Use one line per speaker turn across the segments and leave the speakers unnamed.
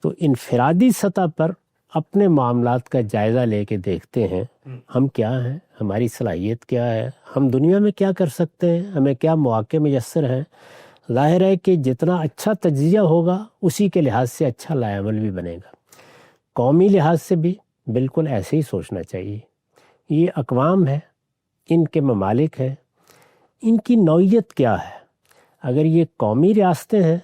تو انفرادی سطح پر اپنے معاملات کا جائزہ لے کے دیکھتے ہیں ہم کیا ہیں، ہماری صلاحیت کیا ہے، ہم دنیا میں کیا کر سکتے ہیں، ہمیں کیا مواقع میسر ہیں۔ ظاہر ہے کہ جتنا اچھا تجزیہ ہوگا اسی کے لحاظ سے اچھا لائے عمل بھی بنے گا۔ قومی لحاظ سے بھی بالکل ایسے ہی سوچنا چاہیے۔ یہ اقوام ہے، ان کے ممالک ہیں، ان کی نوعیت کیا ہے۔ اگر یہ قومی ریاستیں ہیں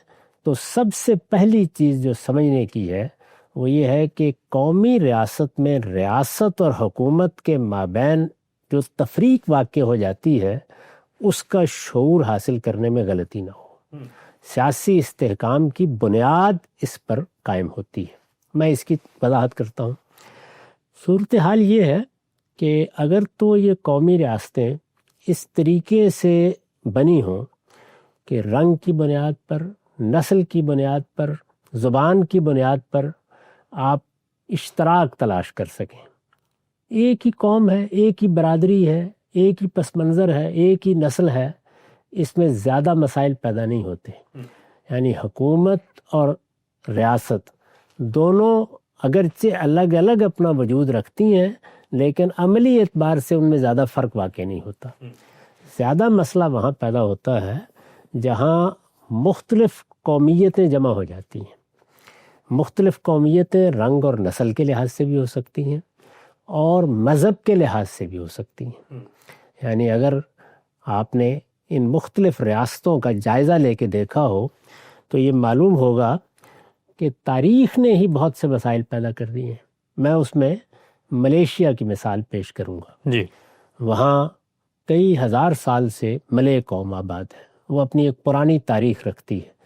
تو سب سے پہلی چیز جو سمجھنے کی ہے وہ یہ ہے کہ قومی ریاست میں ریاست اور حکومت کے مابین جو تفریق واقع ہو جاتی ہے اس کا شعور حاصل کرنے میں غلطی نہ ہو۔ سیاسی استحکام کی بنیاد اس پر قائم ہوتی ہے۔ میں اس کی وضاحت کرتا ہوں۔ صورتحال یہ ہے کہ اگر تو یہ قومی ریاستیں اس طریقے سے بنی ہوں کہ رنگ کی بنیاد پر، نسل کی بنیاد پر، زبان کی بنیاد پر آپ اشتراک تلاش کر سکیں، ایک ہی قوم ہے، ایک ہی برادری ہے، ایک ہی پس منظر ہے، ایک ہی نسل ہے، اس میں زیادہ مسائل پیدا نہیں ہوتے۔ یعنی حکومت اور ریاست دونوں اگرچہ الگ الگ اپنا وجود رکھتی ہیں لیکن عملی اعتبار سے ان میں زیادہ فرق واقع نہیں ہوتا۔ زیادہ مسئلہ وہاں پیدا ہوتا ہے جہاں مختلف قومیتیں جمع ہو جاتی ہیں۔ مختلف قومیتیں رنگ اور نسل کے لحاظ سے بھی ہو سکتی ہیں اور مذہب کے لحاظ سے بھی ہو سکتی ہیں۔ یعنی اگر آپ نے ان مختلف ریاستوں کا جائزہ لے کے دیکھا ہو تو یہ معلوم ہوگا کہ تاریخ نے ہی بہت سے مسائل پیدا کر دیے ہیں۔ میں اس میں ملیشیا کی مثال پیش کروں گا۔
جی،
وہاں کئی ہزار سال سے ملے قوم آباد ہے، وہ اپنی ایک پرانی تاریخ رکھتی ہے۔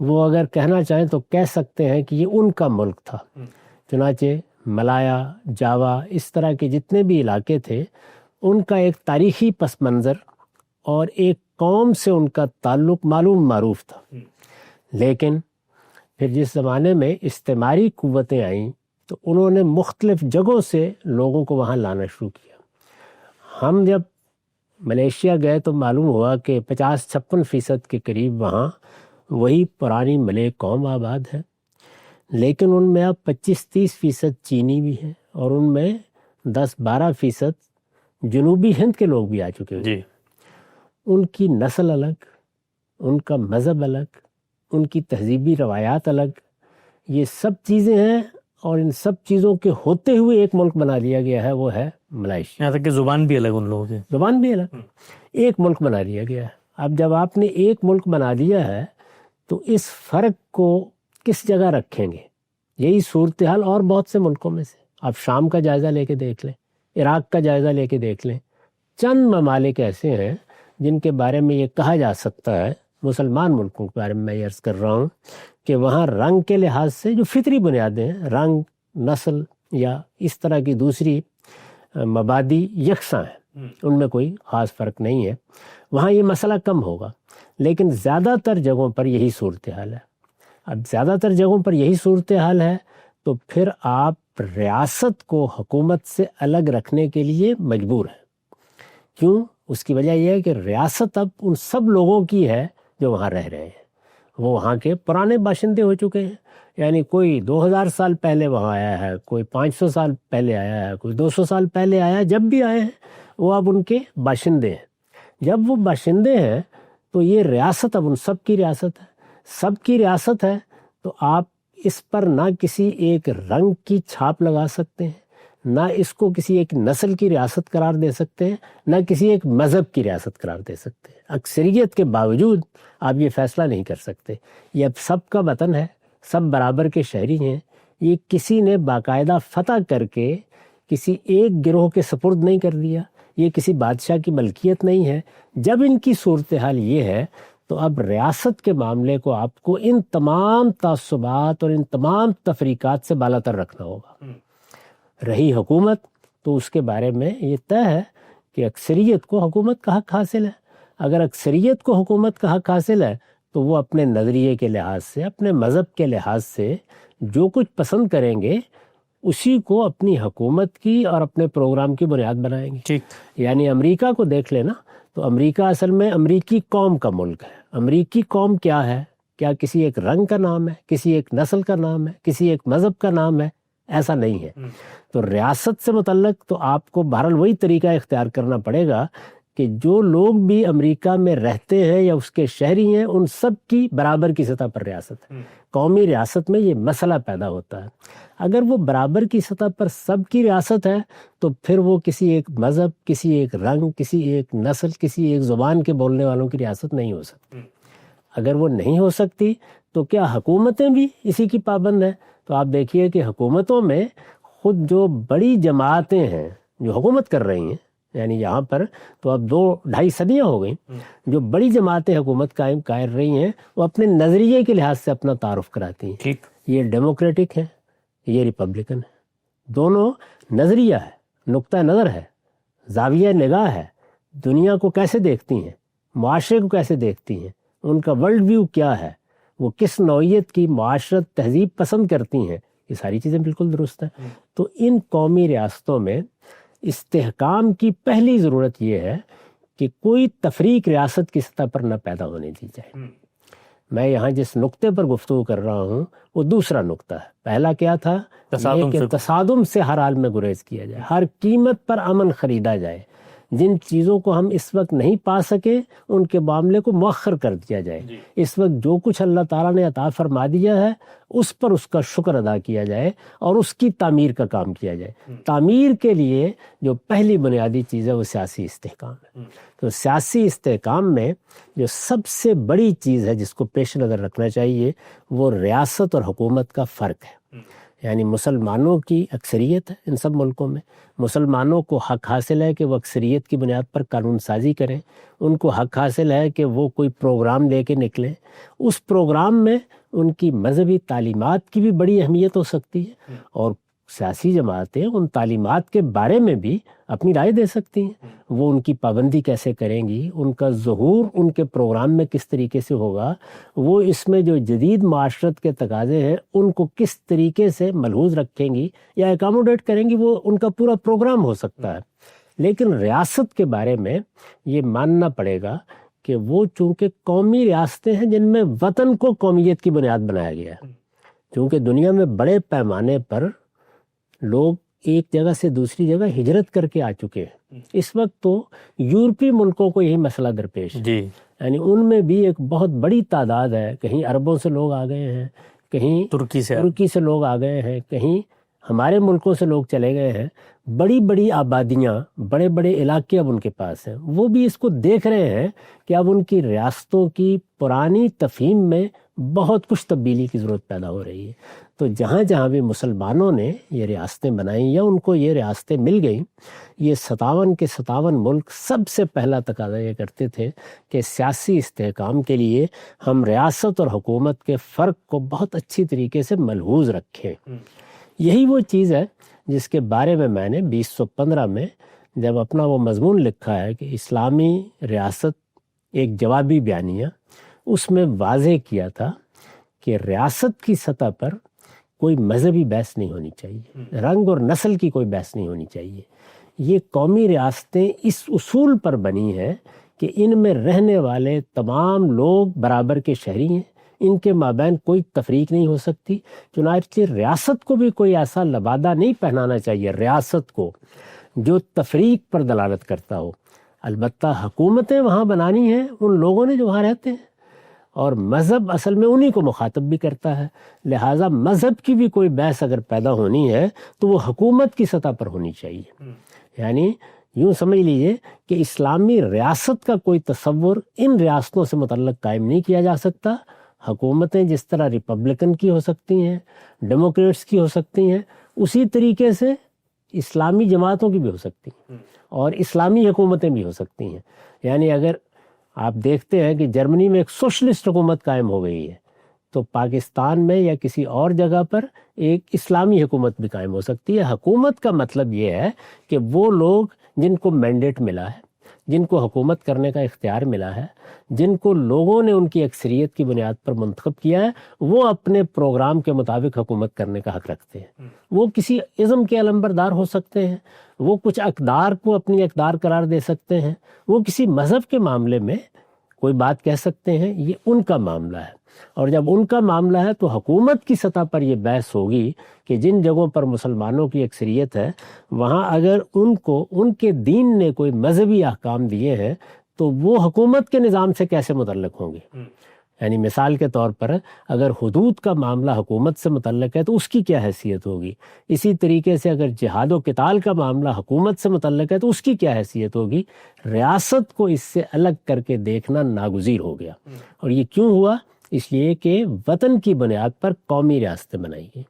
وہ اگر کہنا چاہیں تو کہہ سکتے ہیں کہ یہ ان کا ملک تھا۔ چنانچہ ملایا، جاوا، اس طرح کے جتنے بھی علاقے تھے ان کا ایک تاریخی پس منظر اور ایک قوم سے ان کا تعلق معلوم معروف تھا۔ لیکن پھر جس زمانے میں استعماری قوتیں آئیں تو انہوں نے مختلف جگہوں سے لوگوں کو وہاں لانا شروع کیا۔ ہم جب ملیشیا گئے تو معلوم ہوا کہ 50-56% کے قریب وہاں وہی پرانی ملے قوم آباد ہے، لیکن ان میں اب 25-30% چینی بھی ہیں اور ان میں 10-12% جنوبی ہند کے لوگ بھی آ چکے ہیں۔ ان کی نسل الگ، ان کا مذہب الگ، ان کی تہذیبی روایات الگ، یہ سب چیزیں ہیں اور ان سب چیزوں کے ہوتے ہوئے ایک ملک بنا لیا گیا ہے، وہ ہے ملائیشیا۔
یہاں تک کہ زبان بھی الگ ان لوگوں کی،
زبان بھی الگ، ایک ملک بنا لیا گیا ہے۔ اب جب آپ نے ایک ملک بنا لیا ہے تو اس فرق کو کس جگہ رکھیں گے؟ یہی صورتحال اور بہت سے ملکوں میں سے۔ آپ شام کا جائزہ لے کے دیکھ لیں، عراق کا جائزہ لے کے دیکھ لیں۔ چند ممالک ایسے ہیں جن کے بارے میں یہ کہا جا سکتا ہے، مسلمان ملکوں کے بارے میں میں عرض کر رہا ہوں، کہ وہاں رنگ کے لحاظ سے جو فطری بنیادیں ہیں، رنگ، نسل یا اس طرح کی دوسری مبادی یکساں ہیں، ان میں کوئی خاص فرق نہیں ہے، وہاں یہ مسئلہ کم ہوگا۔ لیکن زیادہ تر جگہوں پر یہی صورتحال ہے۔ اب زیادہ تر جگہوں پر یہی صورتحال ہے تو پھر آپ ریاست کو حکومت سے الگ رکھنے کے لیے مجبور ہیں۔ کیوں؟ اس کی وجہ یہ ہے کہ ریاست اب ان سب لوگوں کی ہے جو وہاں رہ رہے ہیں، وہ وہاں کے پرانے باشندے ہو چکے ہیں۔ یعنی کوئی 2000 سال پہلے وہاں آیا ہے، کوئی 500 سال پہلے آیا ہے، کوئی 200 سال پہلے آیا ہے، جب بھی آئے ہیں وہ اب ان کے باشندے ہیں۔ جب وہ باشندے ہیں تو یہ ریاست اب ان سب کی ریاست ہے۔ سب کی ریاست ہے تو آپ اس پر نہ کسی ایک رنگ کی چھاپ لگا سکتے ہیں، نہ اس کو کسی ایک نسل کی ریاست قرار دے سکتے ہیں، نہ کسی ایک مذہب کی ریاست قرار دے سکتے ہیں۔ اکثریت کے باوجود آپ یہ فیصلہ نہیں کر سکتے۔ یہ اب سب کا وطن ہے، سب برابر کے شہری ہیں۔ یہ کسی نے باقاعدہ فتح کر کے کسی ایک گروہ کے سپرد نہیں کر دیا، یہ کسی بادشاہ کی ملکیت نہیں ہے۔ جب ان کی صورتحال یہ ہے تو اب ریاست کے معاملے کو آپ کو ان تمام تعصبات اور ان تمام تفریقات سے بالا تر رکھنا ہوگا۔ رہی حکومت تو اس کے بارے میں یہ طے ہے کہ اکثریت کو حکومت کا حق حاصل ہے۔ اگر اکثریت کو حکومت کا حق حاصل ہے تو وہ اپنے نظریے کے لحاظ سے، اپنے مذہب کے لحاظ سے جو کچھ پسند کریں گے اسی کو اپنی حکومت کی اور اپنے پروگرام کی بنیاد بنائیں گے۔ یعنی امریکہ کو دیکھ لینا تو امریکہ اصل میں امریکی قوم کا ملک ہے۔ امریکی قوم کیا ہے؟ کیا کسی ایک رنگ کا نام ہے، کسی ایک نسل کا نام ہے، کسی ایک مذہب کا نام ہے؟ ایسا نہیں ہے۔ تو ریاست سے متعلق تو آپ کو بہرحال وہی طریقہ اختیار کرنا پڑے گا کہ جو لوگ بھی امریکہ میں رہتے ہیں یا اس کے شہری ہیں ان سب کی برابر کی سطح پر ریاست ہے۔ قومی ریاست میں یہ مسئلہ پیدا ہوتا ہے۔ اگر وہ برابر کی سطح پر سب کی ریاست ہے تو پھر وہ کسی ایک مذہب، کسی ایک رنگ، کسی ایک نسل، کسی ایک زبان کے بولنے والوں کی ریاست نہیں ہو سکتی۔ اگر وہ نہیں ہو سکتی تو کیا حکومتیں بھی اسی کی پابند ہیں؟ تو آپ دیکھیے کہ حکومتوں میں خود جو بڑی جماعتیں ہیں جو حکومت کر رہی ہیں، یعنی یہاں پر تو اب 2-2.5 صدیاں ہو گئیں، جو بڑی جماعتیں حکومت قائم کر رہی ہیں وہ اپنے نظریے کے لحاظ سے اپنا تعارف کراتی ہیں۔ یہ ڈیموکریٹک ہے، یہ ریپبلکن ہے، دونوں نظریہ ہے، نقطہ نظر ہے، زاویہ نگاہ ہے، دنیا کو کیسے دیکھتی ہیں، معاشرے کو کیسے دیکھتی ہیں، ان کا ورلڈ ویو کیا ہے، وہ کس نوعیت کی معاشرت تہذیب پسند کرتی ہیں، یہ ساری چیزیں بالکل درست ہیں۔ تو ان قومی ریاستوں میں استحکام کی پہلی ضرورت یہ ہے کہ کوئی تفریق ریاست کی سطح پر نہ پیدا ہونے دی جائے۔ میں یہاں جس نقطے پر گفتگو کر رہا ہوں وہ دوسرا نقطہ ہے۔ پہلا کیا تھا کہ تصادم سے ہر حال میں گریز کیا جائے، ہر قیمت پر امن خریدا جائے، جن چیزوں کو ہم اس وقت نہیں پا سکے ان کے معاملے کو مؤخر کر دیا جائے۔ اس وقت جو کچھ اللہ تعالیٰ نے عطا فرما دیا ہے اس پر اس کا شکر ادا کیا جائے اور اس کی تعمیر کا کام کیا جائے۔ تعمیر کے لیے جو پہلی بنیادی چیز ہے وہ سیاسی استحکام ہے۔ تو سیاسی استحکام میں جو سب سے بڑی چیز ہے جس کو پیش نظر رکھنا چاہیے وہ ریاست اور حکومت کا فرق ہے۔ یعنی مسلمانوں کی اکثریت ہے ان سب ملکوں میں، مسلمانوں کو حق حاصل ہے کہ وہ اکثریت کی بنیاد پر قانون سازی کریں، ان کو حق حاصل ہے کہ وہ کوئی پروگرام لے کے نکلیں، اس پروگرام میں ان کی مذہبی تعلیمات کی بھی بڑی اہمیت ہو سکتی ہے اور سیاسی جماعتیں ان تعلیمات کے بارے میں بھی اپنی رائے دے سکتی ہیں۔ وہ ان کی پابندی کیسے کریں گی، ان کا ظہور ان کے پروگرام میں کس طریقے سے ہوگا، وہ اس میں جو جدید معاشرت کے تقاضے ہیں ان کو کس طریقے سے ملحوظ رکھیں گی یا اکاموڈیٹ کریں گی، وہ ان کا پورا پروگرام ہو سکتا ہے۔ لیکن ریاست کے بارے میں یہ ماننا پڑے گا کہ وہ چونکہ قومی ریاستیں ہیں جن میں وطن کو قومیت کی بنیاد بنایا گیا ہے، چونکہ دنیا میں بڑے پیمانے پر لوگ ایک جگہ سے دوسری جگہ ہجرت کر کے آ چکے ہیں۔ اس وقت تو یورپی ملکوں کو یہی مسئلہ درپیش ہے، یعنی ان میں بھی ایک بہت بڑی تعداد ہے، کہیں عربوں سے لوگ آ گئے ہیں، کہیں ترکی سے لوگ آ گئے ہیں، کہیں ہمارے ملکوں سے لوگ چلے گئے ہیں، بڑی بڑی آبادیاں، بڑے بڑے علاقے اب ان کے پاس ہیں۔ وہ بھی اس کو دیکھ رہے ہیں کہ اب ان کی ریاستوں کی پرانی تفہیم میں بہت کچھ تبدیلی کی ضرورت پیدا ہو رہی ہے۔ تو جہاں جہاں بھی مسلمانوں نے یہ ریاستیں بنائیں یا ان کو یہ ریاستیں مل گئیں، یہ 57 کے 57 ملک سب سے پہلا تقاضا یہ کرتے تھے کہ سیاسی استحکام کے لیے ہم ریاست اور حکومت کے فرق کو بہت اچھی طریقے سے ملحوظ رکھیں۔ یہی وہ چیز ہے جس کے بارے میں نے 2015 میں جب اپنا وہ مضمون لکھا ہے کہ اسلامی ریاست ایک جوابی بیانیہ، اس میں واضح کیا تھا کہ ریاست کی سطح پر کوئی مذہبی بحث نہیں ہونی چاہیے، رنگ اور نسل کی کوئی بحث نہیں ہونی چاہیے۔ یہ قومی ریاستیں اس اصول پر بنی ہیں کہ ان میں رہنے والے تمام لوگ برابر کے شہری ہیں، ان کے مابین کوئی تفریق نہیں ہو سکتی۔ چنانچہ ریاست کو بھی کوئی ایسا لبادہ نہیں پہنانا چاہیے ریاست کو جو تفریق پر دلالت کرتا ہو۔ البتہ حکومتیں وہاں بنانی ہیں ان لوگوں نے جو وہاں رہتے ہیں، اور مذہب اصل میں انہی کو مخاطب بھی کرتا ہے، لہٰذا مذہب کی بھی کوئی بحث اگر پیدا ہونی ہے تو وہ حکومت کی سطح پر ہونی چاہیے۔ یعنی یوں سمجھ لیجئے کہ اسلامی ریاست کا کوئی تصور ان ریاستوں سے متعلق قائم نہیں کیا جا سکتا۔ حکومتیں جس طرح ریپبلکن کی ہو سکتی ہیں، ڈیموکریٹس کی ہو سکتی ہیں، اسی طریقے سے اسلامی جماعتوں کی بھی ہو سکتی ہیں اور اسلامی حکومتیں بھی ہو سکتی ہیں۔ یعنی اگر آپ دیکھتے ہیں کہ جرمنی میں ایک سوشلسٹ حکومت قائم ہو گئی ہے تو پاکستان میں یا کسی اور جگہ پر ایک اسلامی حکومت بھی قائم ہو سکتی ہے۔ حکومت کا مطلب یہ ہے کہ وہ لوگ جن کو مینڈیٹ ملا ہے، جن کو حکومت کرنے کا اختیار ملا ہے، جن کو لوگوں نے ان کی اکثریت کی بنیاد پر منتخب کیا ہے، وہ اپنے پروگرام کے مطابق حکومت کرنے کا حق رکھتے ہیں۔ وہ کسی ازم کے علمبردار ہو سکتے ہیں، وہ کچھ اقدار کو اپنی اقدار قرار دے سکتے ہیں، وہ کسی مذہب کے معاملے میں کوئی بات کہہ سکتے ہیں، یہ ان کا معاملہ ہے، اور جب ان کا معاملہ ہے تو حکومت کی سطح پر یہ بحث ہوگی کہ جن جگہوں پر مسلمانوں کی اکثریت ہے وہاں اگر ان کو ان کے دین نے کوئی مذہبی احکام دیے ہیں تو وہ حکومت کے نظام سے کیسے متعلق ہوں گے۔ یعنی مثال کے طور پر اگر حدود کا معاملہ حکومت سے متعلق ہے تو اس کی کیا حیثیت ہوگی، اسی طریقے سے اگر جہاد و قتال کا معاملہ حکومت سے متعلق ہے تو اس کی کیا حیثیت ہوگی۔ ریاست کو اس سے الگ کر کے دیکھنا ناگزیر ہو گیا، اور یہ کیوں ہوا؟ اس لیے کہ وطن کی بنیاد پر قومی ریاستیں بنائی گئی،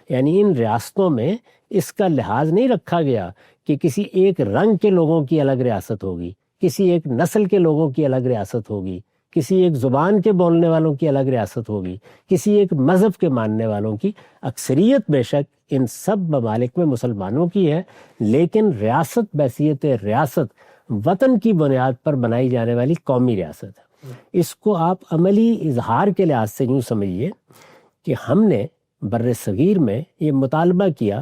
یعنی ان ریاستوں میں اس کا لحاظ نہیں رکھا گیا کہ کسی ایک رنگ کے لوگوں کی الگ ریاست ہوگی، کسی ایک نسل کے لوگوں کی الگ ریاست ہوگی، کسی ایک زبان کے بولنے والوں کی الگ ریاست ہوگی، کسی ایک مذہب کے ماننے والوں کی۔ اکثریت بے شک ان سب ممالک میں مسلمانوں کی ہے، لیکن ریاست بحیثیت ریاست وطن کی بنیاد پر بنائی جانے والی قومی ریاست ہے۔ اس کو آپ عملی اظہار کے لحاظ سے یوں سمجھیے کہ ہم نے بر صغیر میں یہ مطالبہ کیا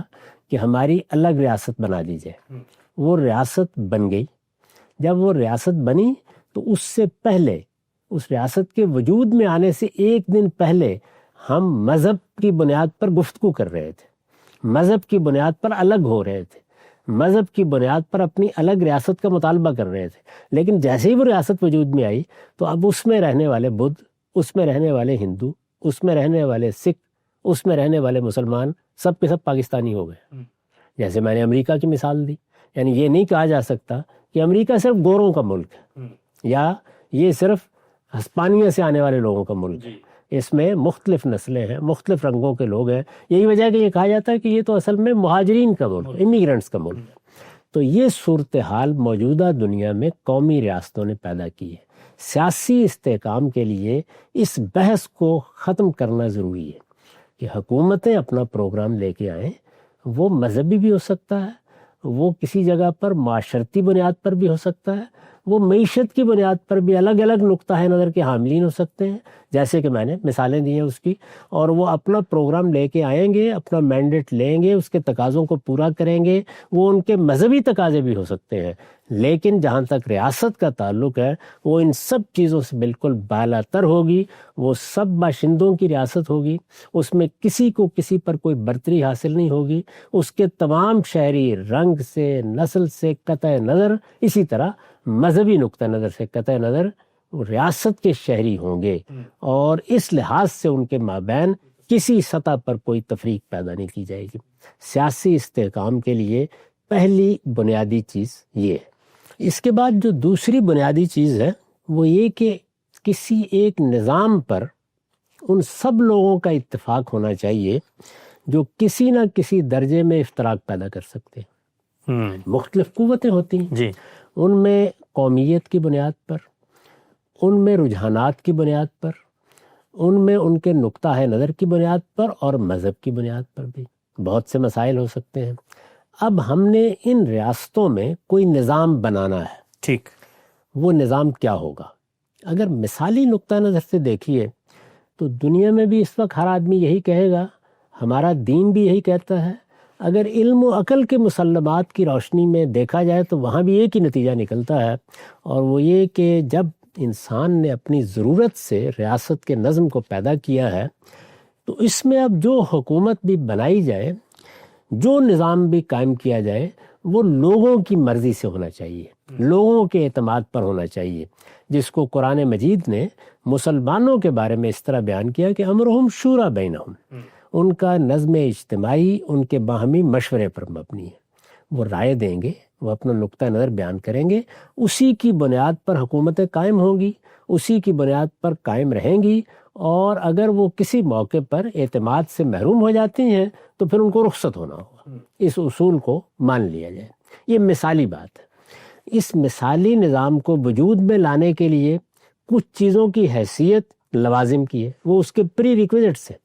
کہ ہماری الگ ریاست بنا دی جائے، وہ ریاست بن گئی۔ جب وہ ریاست بنی تو اس سے پہلے، اس ریاست کے وجود میں آنے سے ایک دن پہلے ہم مذہب کی بنیاد پر گفتگو کر رہے تھے، مذہب کی بنیاد پر الگ ہو رہے تھے، مذہب کی بنیاد پر اپنی الگ ریاست کا مطالبہ کر رہے تھے، لیکن جیسے ہی وہ ریاست وجود میں آئی تو اب اس میں رہنے والے بدھ، اس میں رہنے والے ہندو، اس میں رہنے والے سکھ، اس میں رہنے والے مسلمان سب کے سب پاکستانی ہو گئے۔ جیسے میں نے امریکہ کی مثال دی، یعنی یہ نہیں کہا جا سکتا کہ امریکہ صرف گوروں کا ملک ہے یا یہ صرف ہسپانیہ سے آنے والے لوگوں کا ملک ہے، اس میں مختلف نسلیں ہیں، مختلف رنگوں کے لوگ ہیں۔ یہی وجہ ہے کہ یہ کہا جاتا ہے کہ یہ تو اصل میں مہاجرین کا ملک ہے، امیگرنٹس کا ملک ہے۔ تو یہ صورتحال موجودہ دنیا میں قومی ریاستوں نے پیدا کی ہے۔ سیاسی استحکام کے لیے اس بحث کو ختم کرنا ضروری ہے کہ حکومتیں اپنا پروگرام لے کے آئیں، وہ مذہبی بھی ہو سکتا ہے، وہ کسی جگہ پر معاشرتی بنیاد پر بھی ہو سکتا ہے، وہ معیشت کی بنیاد پر بھی الگ الگ نقطہ نظر کے حاملین ہو سکتے ہیں، جیسے کہ میں نے مثالیں دی ہیں اس کی، اور وہ اپنا پروگرام لے کے آئیں گے، اپنا مینڈیٹ لیں گے، اس کے تقاضوں کو پورا کریں گے۔ وہ ان کے مذہبی تقاضے بھی ہو سکتے ہیں، لیکن جہاں تک ریاست کا تعلق ہے وہ ان سب چیزوں سے بالکل بالا تر ہوگی، وہ سب باشندوں کی ریاست ہوگی، اس میں کسی کو کسی پر کوئی برتری حاصل نہیں ہوگی، اس کے تمام شہری رنگ سے، نسل سے قطع نظر، اسی طرح مذہبی نقطہ نظر سے قطع نظر ریاست کے شہری ہوں گے، اور اس لحاظ سے ان کے مابین کسی سطح پر کوئی تفریق پیدا نہیں کی جائے گی۔ سیاسی استحکام کے لیے پہلی بنیادی چیز یہ ہے۔ اس کے بعد جو دوسری بنیادی چیز ہے وہ یہ کہ کسی ایک نظام پر ان سب لوگوں کا اتفاق ہونا چاہیے جو کسی نہ کسی درجے میں افتراق پیدا کر سکتے ہیں۔ مختلف قوتیں ہوتی ہیں
جی،
ان میں قومیت کی بنیاد پر، ان میں رجحانات کی بنیاد پر، ان میں ان کے نقطہ نظر کی بنیاد پر، اور مذہب کی بنیاد پر بھی بہت سے مسائل ہو سکتے ہیں۔ اب ہم نے ان ریاستوں میں کوئی نظام بنانا ہے،
ٹھیک،
وہ نظام کیا ہوگا؟ اگر مثالی نقطہ نظر سے دیکھیے تو دنیا میں بھی اس وقت ہر آدمی یہی کہے گا، ہمارا دین بھی یہی کہتا ہے، اگر علم و عقل کے مسلمات کی روشنی میں دیکھا جائے تو وہاں بھی ایک ہی نتیجہ نکلتا ہے، اور وہ یہ کہ جب انسان نے اپنی ضرورت سے ریاست کے نظم کو پیدا کیا ہے تو اس میں اب جو حکومت بھی بنائی جائے، جو نظام بھی قائم کیا جائے، وہ لوگوں کی مرضی سے ہونا چاہیے، لوگوں کے اعتماد پر ہونا چاہیے، جس کو قرآن مجید نے مسلمانوں کے بارے میں اس طرح بیان کیا کہ امرہم شورا بینہم، ان کا نظم اجتماعی ان کے باہمی مشورے پر مبنی ہے۔ وہ رائے دیں گے، وہ اپنا نقطہ نظر بیان کریں گے، اسی کی بنیاد پر حکومتیں قائم ہوں گی، اسی کی بنیاد پر قائم رہیں گی، اور اگر وہ کسی موقع پر اعتماد سے محروم ہو جاتی ہیں تو پھر ان کو رخصت ہونا ہوگا۔ اس اصول کو مان لیا جائے۔ یہ مثالی بات ہے۔ اس مثالی نظام کو وجود میں لانے کے لیے کچھ چیزوں کی حیثیت لوازم کی ہے، وہ اس کے پری ریکویزٹس ہیں،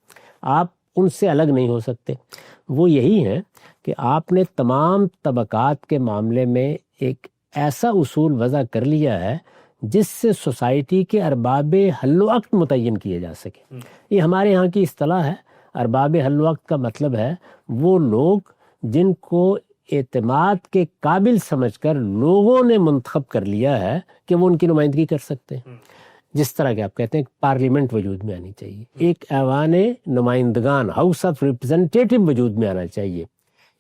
آپ ان سے الگ نہیں ہو سکتے۔ وہ یہی ہے کہ آپ نے تمام طبقات کے معاملے میں ایک ایسا اصول وضع کر لیا ہے جس سے سوسائٹی کے ارباب حل و عقد متعین کیے جا سکے۔ یہ ہمارے ہاں کی اصطلاح ہے۔ ارباب حل و عقد کا مطلب ہے وہ لوگ جن کو اعتماد کے قابل سمجھ کر لوگوں نے منتخب کر لیا ہے کہ وہ ان کی نمائندگی کر سکتے ہیں۔ جس طرح کہ آپ کہتے ہیں پارلیمنٹ وجود میں آنی چاہیے، ایک ایوان نمائندگان ہاؤس آف ریپرزنٹیٹو وجود میں آنا چاہیے.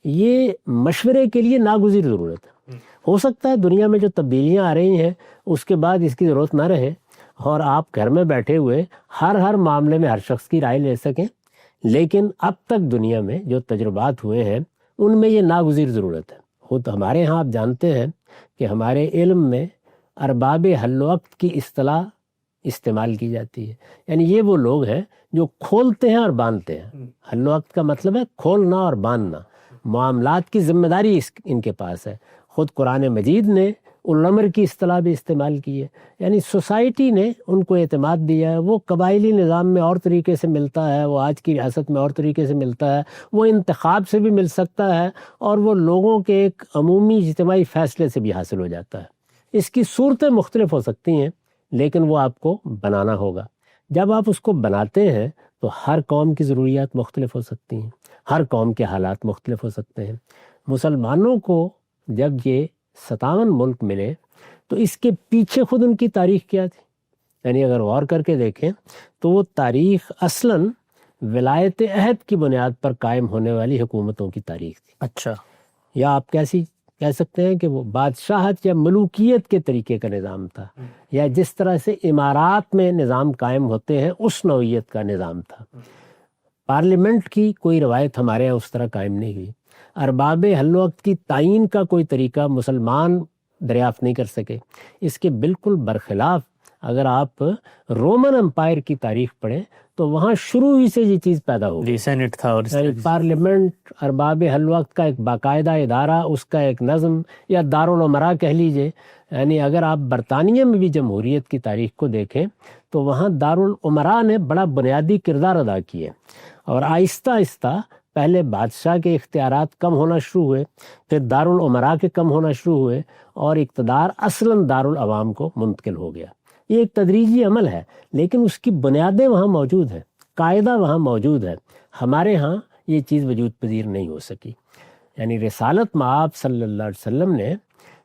یہ مشورے کے لیے ناگزیر ضرورت ہے. ہو سکتا ہے دنیا میں جو تبدیلیاں آ رہی ہیں اس کے بعد اس کی ضرورت نہ رہے اور آپ گھر میں بیٹھے ہوئے ہر معاملے میں ہر شخص کی رائے لے سکیں، لیکن اب تک دنیا میں جو تجربات ہوئے ہیں ان میں یہ ناگزیر ضرورت ہے. خود ہمارے ہاں آپ جانتے ہیں کہ ہمارے علم میں ارباب حل وقت کی اصطلاح استعمال کی جاتی ہے. یعنی یہ وہ لوگ ہیں جو کھولتے ہیں اور باندھتے ہیں. حل وقت کا مطلب ہے کھولنا اور باندھنا، معاملات کی ذمہ داری ان کے پاس ہے. خود قرآن مجید نے الامر کی اصطلاح بھی استعمال کی ہے. یعنی سوسائٹی نے ان کو اعتماد دیا ہے. وہ قبائلی نظام میں اور طریقے سے ملتا ہے، وہ آج کی ریاست میں اور طریقے سے ملتا ہے، وہ انتخاب سے بھی مل سکتا ہے اور وہ لوگوں کے ایک عمومی اجتماعی فیصلے سے بھی حاصل ہو جاتا ہے. اس کی صورتیں مختلف ہو سکتی ہیں لیکن وہ آپ کو بنانا ہوگا. جب آپ اس کو بناتے ہیں تو ہر قوم کی ضروریات مختلف ہو سکتی ہیں، ہر قوم کے حالات مختلف ہو سکتے ہیں. مسلمانوں کو جب یہ 57 ملک ملے تو اس کے پیچھے خود ان کی تاریخ کیا تھی؟ یعنی اگر غور کر کے دیکھیں تو وہ تاریخ اصلاً ولایت عہد کی بنیاد پر قائم ہونے والی حکومتوں کی تاریخ تھی.
اچھا.
یا آپ کیسی کہہ سکتے ہیں کہ وہ بادشاہت یا ملوکیت کے طریقے کا نظام تھا، یا جس طرح سے امارات میں نظام قائم ہوتے ہیں اس نوعیت کا نظام تھا. پارلیمنٹ کی کوئی روایت ہمارے یہاں اس طرح قائم نہیں ہوئی. ارباب حل وقت کی تعین کا کوئی طریقہ مسلمان دریافت نہیں کر سکے. اس کے بالکل برخلاف اگر آپ رومن امپائر کی تاریخ پڑھیں تو وہاں شروع ہی سے یہ چیز پیدا ہو گئی.
سینٹ تھا اور
پارلیمنٹ ارباب حل وقت کا ایک باقاعدہ ادارہ، اس کا ایک نظم یا دارالعمرا کہہ لیجئے. یعنی اگر آپ برطانیہ میں بھی جمہوریت کی تاریخ کو دیکھیں تو وہاں دارالعمرا نے بڑا بنیادی کردار ادا کیے اور آہستہ آہستہ پہلے بادشاہ کے اختیارات کم ہونا شروع ہوئے، پھر دارالعمرا کے کم ہونا شروع ہوئے اور اقتدار اصلاً دارالعوام کو منتقل ہو گیا. یہ ایک تدریجی عمل ہے لیکن اس کی بنیادیں وہاں موجود ہیں، قاعدہ وہاں موجود ہے. ہمارے ہاں یہ چیز وجود پذیر نہیں ہو سکی. یعنی رسالت مآب صلی اللہ علیہ وسلم نے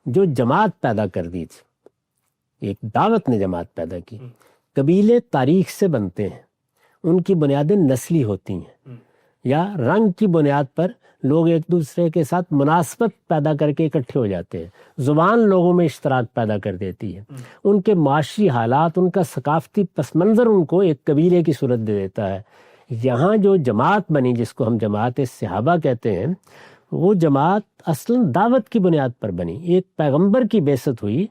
جو جماعت پیدا کر دی تھی، ایک دعوت نے جماعت پیدا کی. قبیلے تاریخ سے بنتے ہیں، ان کی بنیادیں نسلی ہوتی ہیں یا رنگ کی بنیاد پر لوگ ایک دوسرے کے ساتھ مناسبت پیدا کر کے اکٹھے ہو جاتے ہیں. زبان لوگوں میں اشتراک پیدا کر دیتی ہے، ان کے معاشی حالات، ان کا ثقافتی پس منظر ان کو ایک قبیلے کی صورت دے دیتا ہے. یہاں جو جماعت بنی جس کو ہم جماعت صحابہ کہتے ہیں، وہ جماعت اصلاً دعوت کی بنیاد پر بنی. ایک پیغمبر کی بعثت ہوئی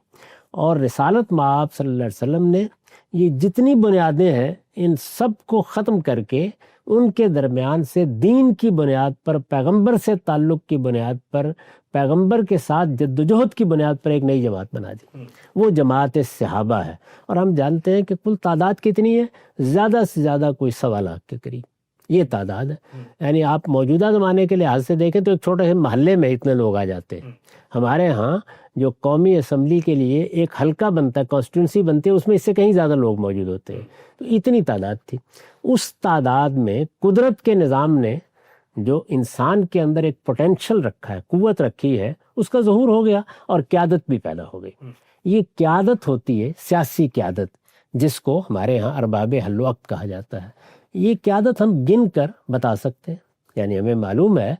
اور رسالت مآب صلی اللہ علیہ وسلم نے یہ جتنی بنیادیں ہیں ان سب کو ختم کر کے ان کے درمیان سے دین کی بنیاد پر، پیغمبر سے تعلق کی بنیاد پر، پیغمبر کے ساتھ جدوجہد کی بنیاد پر ایک نئی جماعت بنا دی. وہ جماعت صحابہ ہے اور ہم جانتے ہیں کہ کل تعداد کتنی ہے؟ زیادہ سے زیادہ کوئی 1.25 لاکھ کے قریب یہ تعداد ہے. یعنی آپ موجودہ زمانے کے لحاظ سے دیکھیں تو ایک چھوٹے سے محلے میں اتنے لوگ آ جاتے ہیں. ہمارے ہاں جو قومی اسمبلی کے لیے ایک حلقہ بنتا ہے، کانسٹیٹوئنسی بنتی ہے، اس میں اس سے کہیں زیادہ لوگ موجود ہوتے ہیں. تو اتنی تعداد تھی. اس تعداد میں قدرت کے نظام نے جو انسان کے اندر ایک پوٹینشل رکھا ہے، قوت رکھی ہے، اس کا ظہور ہو گیا اور قیادت بھی پیدا ہو گئی. یہ قیادت ہوتی ہے سیاسی قیادت، جس کو ہمارے ہاں ارباب حل وقت کہا جاتا ہے. یہ قیادت ہم گن کر بتا سکتے ہیں. یعنی ہمیں معلوم ہے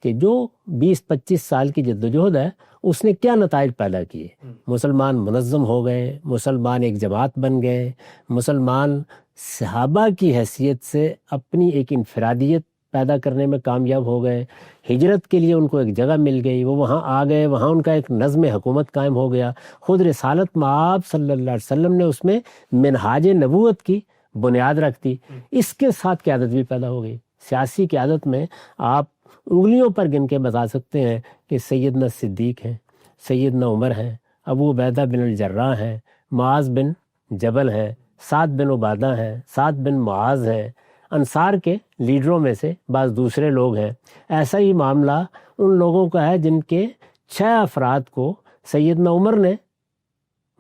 کہ جو 20-25 سال کی جدوجہد ہے اس نے کیا نتائج پیدا کیے. مسلمان منظم ہو گئے، مسلمان ایک جماعت بن گئے، مسلمان صحابہ کی حیثیت سے اپنی ایک انفرادیت پیدا کرنے میں کامیاب ہو گئے. ہجرت کے لیے ان کو ایک جگہ مل گئی، وہ وہاں آ گئے، وہاں ان کا ایک نظم حکومت قائم ہو گیا. خود رسالت مآب صلی اللہ علیہ وسلم نے اس میں منہاج نبوت کی بنیاد رکھ دی. اس کے ساتھ قیادت بھی پیدا ہو گئی. سیاسی قیادت میں آپ انگلیوں پر گن کے بتا سکتے ہیں کہ سیدنا صدیق ہیں، سیدنا عمر ہیں، ابو عبیدہ بن الجراح ہیں، معاذ بن جبل ہیں، سعد بن عبادہ ہیں، سعد بن معاذ ہیں. انصار کے لیڈروں میں سے بعض دوسرے لوگ ہیں. ایسا ہی معاملہ ان لوگوں کا ہے جن کے 6 افراد کو سیدنا عمر نے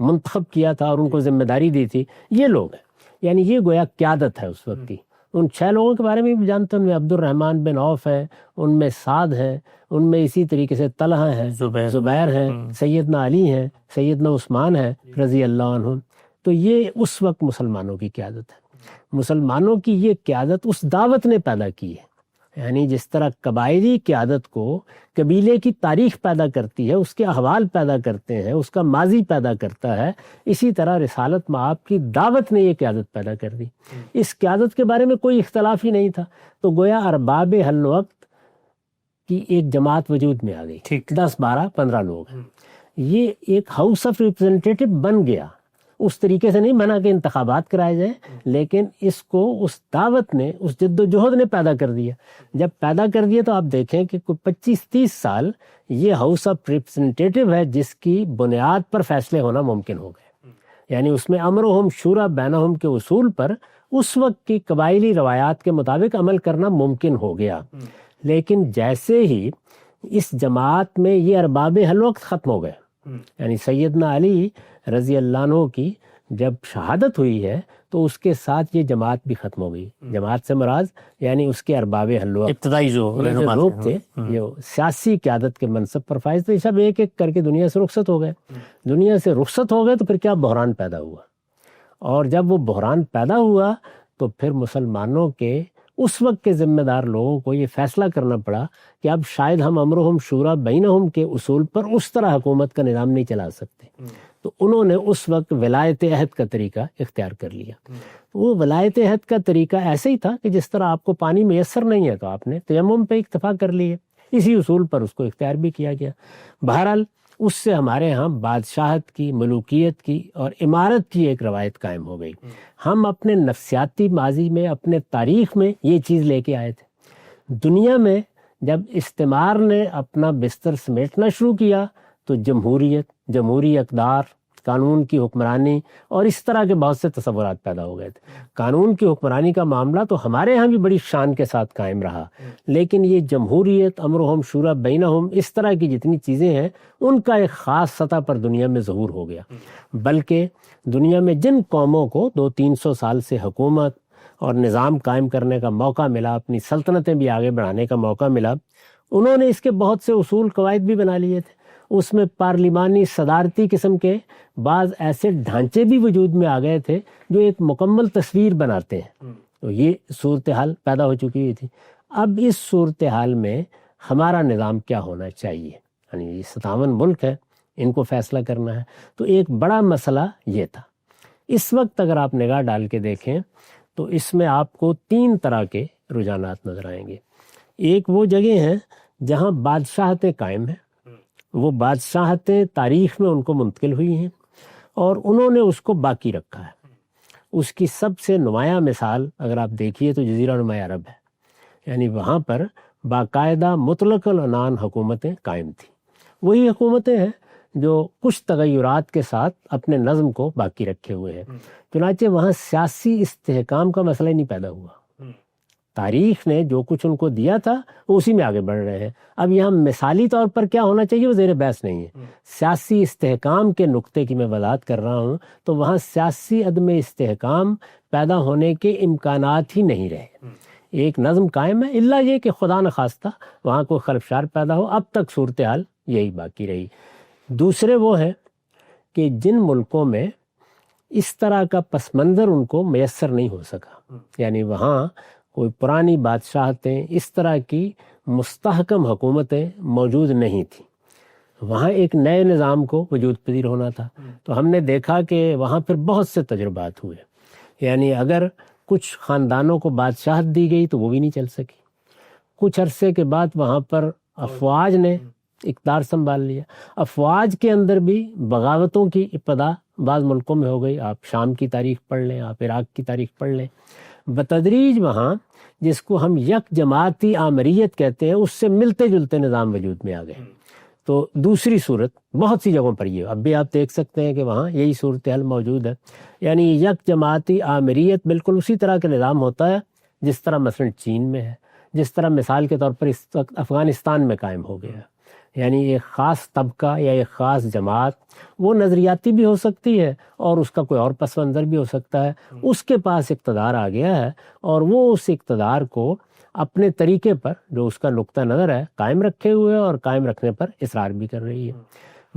منتخب کیا تھا اور ان کو ذمہ داری دی تھی. یہ لوگ ہیں. یعنی یہ گویا قیادت ہے اس وقت کی. ان 6 لوگوں کے بارے میں بھی جانتے ہیں. ان میں عبد الرحمن بن عوف ہے، ان میں سعد ہیں، ان میں اسی طریقے سے طلحہ ہیں، زبیر ہیں، سیدنا علی ہیں، سیدنا عثمان ہیں رضی اللہ عنہ. تو یہ اس وقت مسلمانوں کی قیادت ہے. مسلمانوں کی یہ قیادت اس دعوت نے پیدا کی ہے. یعنی جس طرح قبائلی قیادت کو قبیلے کی تاریخ پیدا کرتی ہے، اس کے احوال پیدا کرتے ہیں، اس کا ماضی پیدا کرتا ہے، اسی طرح رسالت مآب کی دعوت نے یہ قیادت پیدا کر دی. اس قیادت کے بارے میں کوئی اختلاف ہی نہیں تھا. تو گویا ارباب حل وقت کی ایک جماعت وجود میں آ گئی. 10 12 15 لوگ ہیں. یہ ایک ہاؤس آف ریپرزنٹیٹو بن گیا. اس طریقے سے نہیں بنا کہ انتخابات کرائے جائیں، لیکن اس کو اس دعوت نے، اس جد و جہد نے پیدا کر دیا. جب پیدا کر دیا تو آپ دیکھیں کہ کوئی 25-30 سال یہ ہاؤس آف ریپرزنٹیٹو ہے جس کی بنیاد پر فیصلے ہونا ممکن ہو گئے. یعنی اس میں امرہم شورا بینہم کے اصول پر اس وقت کی قبائلی روایات کے مطابق عمل کرنا ممکن ہو گیا. لیکن جیسے ہی اس جماعت میں یہ ارباب حل وقت ختم ہو گئے، یعنی سیدنا علی رضی اللہ عنہ کی جب شہادت ہوئی ہے تو اس کے ساتھ یہ جماعت بھی ختم ہو گئی. جماعت سے مراد یعنی اس کے ارباب حل وقت،
ابتدائی جو
لوگ تھے جو سیاسی قیادت کے منصب پر فائز تھے، سب ایک ایک کر کے دنیا سے رخصت ہو گئے. دنیا سے رخصت ہو گئے تو پھر کیا بحران پیدا ہوا. اور جب وہ بحران پیدا ہوا تو پھر مسلمانوں کے اس وقت کے ذمہ دار لوگوں کو یہ فیصلہ کرنا پڑا کہ اب شاید ہم امرہم شورا بینہم کے اصول پر اس طرح حکومت کا نظام نہیں چلا سکتے. تو انہوں نے اس وقت ولایت عہد کا طریقہ اختیار کر لیا. وہ ولایت عہد کا طریقہ ایسے ہی تھا کہ جس طرح آپ کو پانی میسر نہیں ہے تو آپ نے تیمم پہ اکتفا کر لیے، اسی اصول پر اس کو اختیار بھی کیا گیا. بہرحال اس سے ہمارے ہاں بادشاہت کی، ملوکیت کی اور عمارت کی ایک روایت قائم ہو گئی. ہم اپنے نفسیاتی ماضی میں، اپنے تاریخ میں یہ چیز لے کے آئے تھے. دنیا میں جب استعمار نے اپنا بستر سمیٹنا شروع کیا تو جمہوریت، جمہوری اقدار، قانون کی حکمرانی اور اس طرح کے بہت سے تصورات پیدا ہو گئے تھے. قانون کی حکمرانی کا معاملہ تو ہمارے ہاں بھی بڑی شان کے ساتھ قائم رہا، لیکن یہ جمہوریت، امرہم شورا بینہم، اس طرح کی جتنی چیزیں ہیں ان کا ایک خاص سطح پر دنیا میں ظہور ہو گیا. بلکہ دنیا میں جن قوموں کو 200-300 سال سے حکومت اور نظام قائم کرنے کا موقع ملا، اپنی سلطنتیں بھی آگے بڑھانے کا موقع ملا، انہوں نے اس کے بہت سے اصول قواعد بھی بنا لیے تھے. اس میں پارلیمانی صدارتی قسم کے بعض ایسے ڈھانچے بھی وجود میں آ گئے تھے جو ایک مکمل تصویر بناتے ہیں. تو یہ صورتحال پیدا ہو چکی ہوئی تھی. اب اس صورتحال میں ہمارا نظام کیا ہونا چاہیے؟ یعنی یہ 57 ملک ہے، ان کو فیصلہ کرنا ہے. تو ایک بڑا مسئلہ یہ تھا. اس وقت اگر آپ نگاہ ڈال کے دیکھیں تو اس میں آپ کو 3 طرح کے رجحانات نظر آئیں گے. ایک وہ جگہ ہیں جہاں بادشاہتیں قائم ہیں، وہ بادشاہتیں تاریخ میں ان کو منتقل ہوئی ہیں اور انہوں نے اس کو باقی رکھا ہے. اس کی سب سے نمایاں مثال اگر آپ دیکھیے تو جزیرہ نما عرب ہے. یعنی وہاں پر باقاعدہ مطلق العنان حکومتیں قائم تھیں. وہی حکومتیں ہیں جو کچھ تغیرات کے ساتھ اپنے نظم کو باقی رکھے ہوئے ہیں. چنانچہ وہاں سیاسی استحکام کا مسئلہ ہی نہیں پیدا ہوا. تاریخ نے جو کچھ ان کو دیا تھا وہ اسی میں آگے بڑھ رہے ہیں. اب یہاں مثالی طور پر کیا ہونا چاہیے وہ زیر بحث نہیں ہے. سیاسی استحکام کے نقطے کی میں وضاحت کر رہا ہوں تو وہاں سیاسی عدم استحکام پیدا ہونے کے امکانات ہی نہیں رہے. ایک نظم قائم ہے، الا یہ کہ خدا نخواستہ وہاں کوئی خلفشار پیدا ہو. اب تک صورتحال یہی باقی رہی. دوسرے وہ ہیں کہ جن ملکوں میں اس طرح کا پس منظر ان کو میسر نہیں ہو سکا، یعنی وہاں کوئی پرانی بادشاہتیں، اس طرح کی مستحکم حکومتیں موجود نہیں تھیں، وہاں ایک نئے نظام کو وجود پذیر ہونا تھا. تو ہم نے دیکھا کہ وہاں پھر بہت سے تجربات ہوئے. یعنی اگر کچھ خاندانوں کو بادشاہت دی گئی تو وہ بھی نہیں چل سکی. کچھ عرصے کے بعد وہاں پر افواج نے اقتدار سنبھال لیا. افواج کے اندر بھی بغاوتوں کی ابتدا بعض ملکوں میں ہو گئی. آپ شام کی تاریخ پڑھ لیں، آپ عراق کی تاریخ پڑھ لیں. بتدریج وہاں جس کو ہم یک جماعتی آمریت کہتے ہیں اس سے ملتے جلتے نظام وجود میں آ گئے. تو دوسری صورت بہت سی جگہوں پر یہ اب بھی آپ دیکھ سکتے ہیں کہ وہاں یہی صورتحال موجود ہے. یعنی یک جماعتی آمریت بالکل اسی طرح کا نظام ہوتا ہے جس طرح مثلا چین میں ہے، جس طرح مثال کے طور پر اس وقت افغانستان میں قائم ہو گیا ہے. یعنی ایک خاص طبقہ یا ایک خاص جماعت، وہ نظریاتی بھی ہو سکتی ہے اور اس کا کوئی اور پس منظر بھی ہو سکتا ہے، اس کے پاس اقتدار آ گیا ہے اور وہ اس اقتدار کو اپنے طریقے پر جو اس کا نقطہ نظر ہے قائم رکھے ہوئے اور قائم رکھنے پر اصرار بھی کر رہی ہے.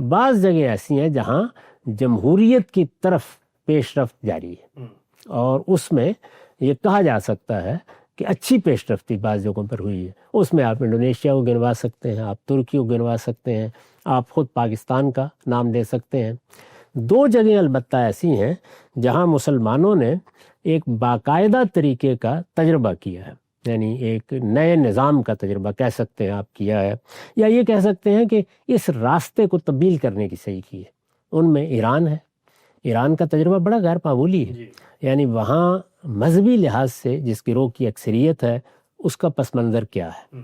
بعض جگہیں ایسی ہیں جہاں جمہوریت کی طرف پیش رفت جاری ہے، اور اس میں یہ کہا جا سکتا ہے کہ اچھی پیش رفتی بعض جگہوں پر ہوئی ہے۔ اس میں آپ انڈونیشیا کو گنوا سکتے ہیں، آپ ترکی کو گنوا سکتے ہیں، آپ خود پاکستان کا نام لے سکتے ہیں۔ 2 جگہیں البتہ ایسی ہیں جہاں مسلمانوں نے ایک باقاعدہ طریقے کا تجربہ کیا ہے، یعنی ایک نئے نظام کا تجربہ کہہ سکتے ہیں آپ کیا ہے، یا یہ کہہ سکتے ہیں کہ اس راستے کو تبدیل کرنے کی صحیح کی ہے۔ ان میں ایران ہے۔ ایران کا تجربہ بڑا غیر معمولی ہے، یعنی وہاں مذہبی لحاظ سے جس گروہ کی اکثریت ہے اس کا پس منظر کیا ہے،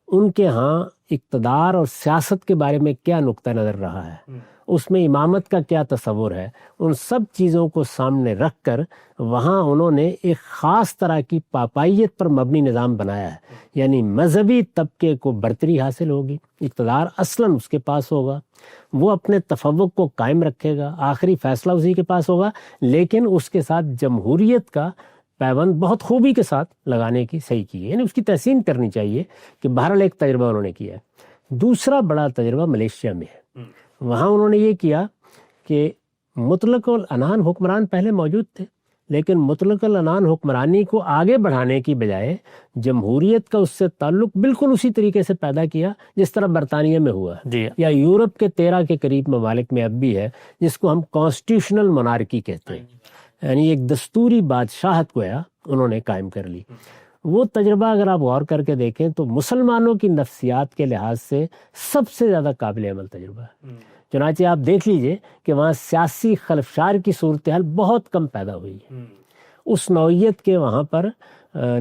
ان کے ہاں اقتدار اور سیاست کے بارے میں کیا نقطہ نظر رہا ہے، اس میں امامت کا کیا تصور ہے، ان سب چیزوں کو سامنے رکھ کر وہاں انہوں نے ایک خاص طرح کی پاپائیت پر مبنی نظام بنایا ہے، یعنی مذہبی طبقے کو برتری حاصل ہوگی، اقتدار اصلاً اس کے پاس ہوگا، وہ اپنے تفوق کو قائم رکھے گا، آخری فیصلہ اسی کے پاس ہوگا، لیکن اس کے ساتھ جمہوریت کا پیوند بہت خوبی کے ساتھ لگانے کی صحیح کی ہے، یعنی اس کی تحسین کرنی چاہیے کہ بہرحال ایک تجربہ انہوں نے کیا ہے۔ دوسرا بڑا تجربہ ملیشیا میں ہے۔ وہاں انہوں نے یہ کیا کہ مطلق العنان حکمران پہلے موجود تھے، لیکن مطلق العنان حکمرانی کو آگے بڑھانے کی بجائے جمہوریت کا اس سے تعلق بالکل اسی طریقے سے پیدا کیا جس طرح برطانیہ میں ہوا ہے، یا یورپ کے 13 کے قریب ممالک میں اب بھی ہے، جس کو ہم کانسٹیٹیوشنل مونارکی کہتے ہیں، یعنی ایک دستوری بادشاہت گویا انہوں نے قائم کر لی۔ وہ تجربہ اگر آپ غور کر کے دیکھیں تو مسلمانوں کی نفسیات کے لحاظ سے سب سے زیادہ قابل عمل تجربہ ہے۔ چنانچہ آپ دیکھ لیجئے کہ وہاں سیاسی خلفشار کی صورتحال بہت کم پیدا ہوئی ہے، اس نوعیت کے وہاں پر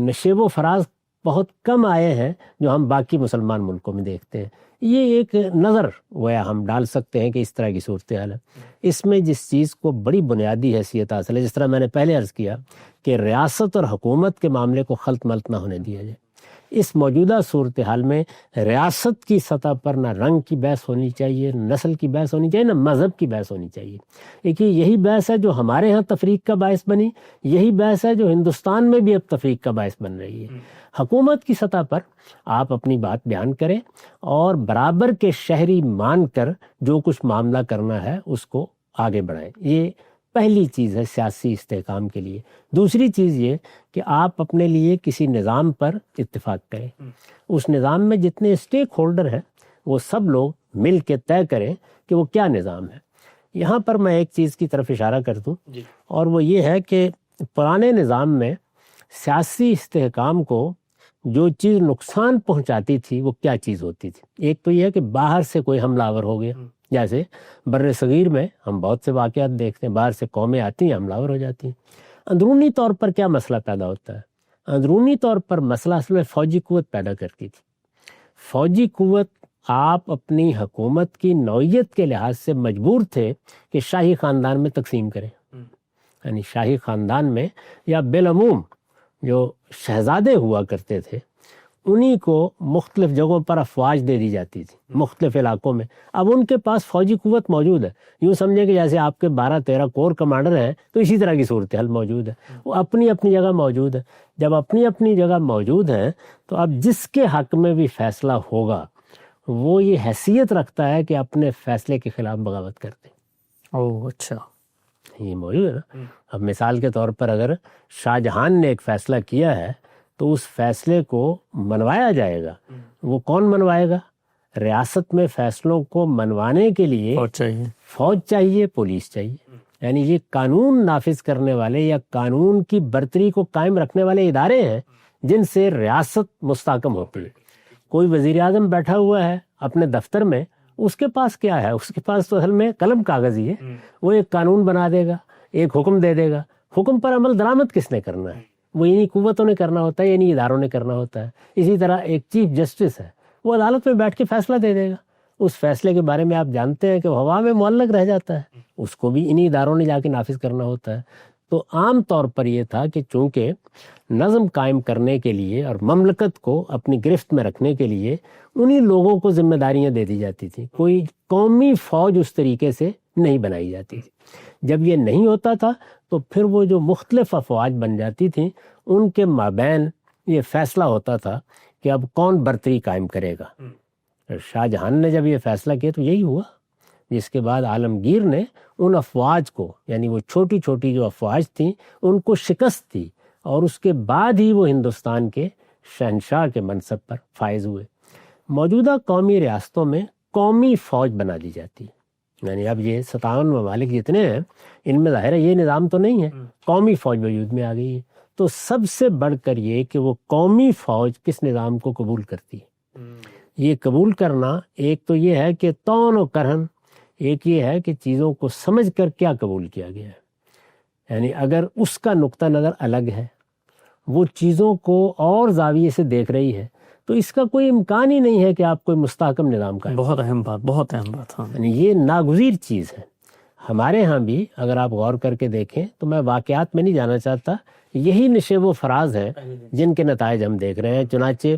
نشیب و فراز بہت کم آئے ہیں جو ہم باقی مسلمان ملکوں میں دیکھتے ہیں۔ یہ ایک نظر گویا ہم ڈال سکتے ہیں کہ اس طرح کی صورتحال ہے۔ اس میں جس چیز کو بڑی بنیادی حیثیت حاصل ہے، جس طرح میں نے پہلے عرض کیا کہ ریاست اور حکومت کے معاملے کو خلط ملط نہ ہونے دیا جائے۔ اس موجودہ صورتحال میں ریاست کی سطح پر نہ رنگ کی بحث ہونی چاہیے، نسل کی بحث ہونی چاہیے، نہ مذہب کی بحث ہونی چاہیے۔ دیکھیے یہی بحث ہے جو ہمارے ہاں تفریق کا باعث بنی، یہی بحث ہے جو ہندوستان میں بھی اب تفریق کا باعث بن رہی ہے۔ حکومت کی سطح پر آپ اپنی بات بیان کریں اور برابر کے شہری مان کر جو کچھ معاملہ کرنا ہے اس کو آگے بڑھائیں۔ یہ پہلی چیز ہے سیاسی استحکام کے لیے۔ دوسری چیز یہ کہ آپ اپنے لیے کسی نظام پر اتفاق کریں، اس نظام میں جتنے اسٹیک ہولڈر ہیں وہ سب لوگ مل کے طے کریں کہ وہ کیا نظام ہے۔ یہاں پر میں ایک چیز کی طرف اشارہ کر دوں، اور وہ یہ ہے کہ پرانے نظام میں سیاسی استحکام کو جو چیز نقصان پہنچاتی تھی وہ کیا چیز ہوتی تھی؟ ایک تو یہ ہے کہ باہر سے کوئی حملہ آور ہو گیا، جیسے بر صغیر میں ہم بہت سے واقعات دیکھتے ہیں، باہر سے قومیں آتی ہیں، حملہ آور ہو جاتی ہیں۔ اندرونی طور پر کیا مسئلہ پیدا ہوتا ہے؟ اندرونی طور پر مسئلہ اصل میں فوجی قوت پیدا کرتی تھی۔ فوجی قوت آپ اپنی حکومت کی نوعیت کے لحاظ سے مجبور تھے کہ شاہی خاندان میں تقسیم کریں، یعنی شاہی خاندان میں یا بالعموم جو شہزادے ہوا کرتے تھے انہی کو مختلف جگہوں پر افواج دے دی جاتی تھی مختلف علاقوں میں۔ اب ان کے پاس فوجی قوت موجود ہے، یوں سمجھیں کہ جیسے آپ کے 12-13 کور کمانڈر ہیں تو اسی طرح کی صورتحال موجود ہے، وہ اپنی اپنی جگہ موجود ہے۔ جب اپنی اپنی جگہ موجود ہیں تو اب جس کے حق میں بھی فیصلہ ہوگا وہ یہ حیثیت رکھتا ہے کہ اپنے فیصلے کے خلاف بغاوت کر دے۔
اوہ اچھا،
یہ موجود ہے نا۔ اب مثال کے طور پر اگر شاہ جہان نے ایک فیصلہ کیا ہے تو اس فیصلے کو منوایا جائے گا۔ وہ کون منوائے گا؟ ریاست میں فیصلوں کو منوانے کے لیے فوج چاہیے، پولیس چاہیے، یعنی یہ قانون نافذ کرنے والے یا قانون کی برتری کو قائم رکھنے والے ادارے ہیں جن سے ریاست مستحکم ہوتی ہے۔ کوئی وزیر اعظم بیٹھا ہوا ہے اپنے دفتر میں، اس کے پاس کیا ہے؟ اس کے پاس تو اصل میں قلم کاغذ ہی ہے۔ وہ ایک قانون بنا دے گا، ایک حکم دے دے گا، حکم پر عمل درآمد کس نے کرنا ہے؟ وہ انہی قوتوں نے کرنا ہوتا ہے، انہی اداروں نے کرنا ہوتا ہے۔ اسی طرح ایک چیف جسٹس ہے، وہ عدالت میں بیٹھ کے فیصلہ دے دے گا، اس فیصلے کے بارے میں آپ جانتے ہیں کہ وہ ہوا میں معلق رہ جاتا ہے، اس کو بھی انہی اداروں نے جا کے نافذ کرنا ہوتا ہے۔ تو عام طور پر یہ تھا کہ چونکہ نظم قائم کرنے کے لیے اور مملکت کو اپنی گرفت میں رکھنے کے لیے انہی لوگوں کو ذمہ داریاں دے دی جاتی تھیں، کوئی قومی فوج اس طریقے سے نہیں بنائی جاتی تھی۔ جب یہ نہیں ہوتا تھا تو پھر وہ جو مختلف افواج بن جاتی تھیں ان کے مابین یہ فیصلہ ہوتا تھا کہ اب کون برتری قائم کرے گا۔ شاہ جہان نے جب یہ فیصلہ کیا تو یہی ہوا، جس کے بعد عالمگیر نے ان افواج کو، یعنی وہ چھوٹی چھوٹی جو افواج تھیں، ان کو شکست دی، اور اس کے بعد ہی وہ ہندوستان کے شہنشاہ کے منصب پر فائز ہوئے۔ موجودہ قومی ریاستوں میں قومی فوج بنا دی جاتی ہے، یعنی اب یہ 57 ممالک جتنے ہیں ان میں ظاہر ہے یہ نظام تو نہیں ہے، قومی فوج وجود میں آ گئی ہے۔ تو سب سے بڑھ کر یہ کہ وہ قومی فوج کس نظام کو قبول کرتی ہے۔ یہ قبول کرنا ایک تو یہ ہے کہ تون و کرہن، ایک یہ ہے کہ چیزوں کو سمجھ کر کیا قبول کیا گیا ہے، یعنی اگر اس کا نقطہ نظر الگ ہے، وہ چیزوں کو اور زاویے سے دیکھ رہی ہے، تو اس کا کوئی امکان ہی نہیں ہے کہ آپ کوئی مستحکم نظام کا۔
بہت اہم بات، بہت اہم بات۔ ہاں،
یعنی یہ ناگزیر چیز ہے۔ ہمارے ہاں بھی اگر آپ غور کر کے دیکھیں تو میں واقعات میں نہیں جانا چاہتا، یہی نشیب و فراز ہیں جن کے نتائج ہم دیکھ رہے ہیں۔ چنانچہ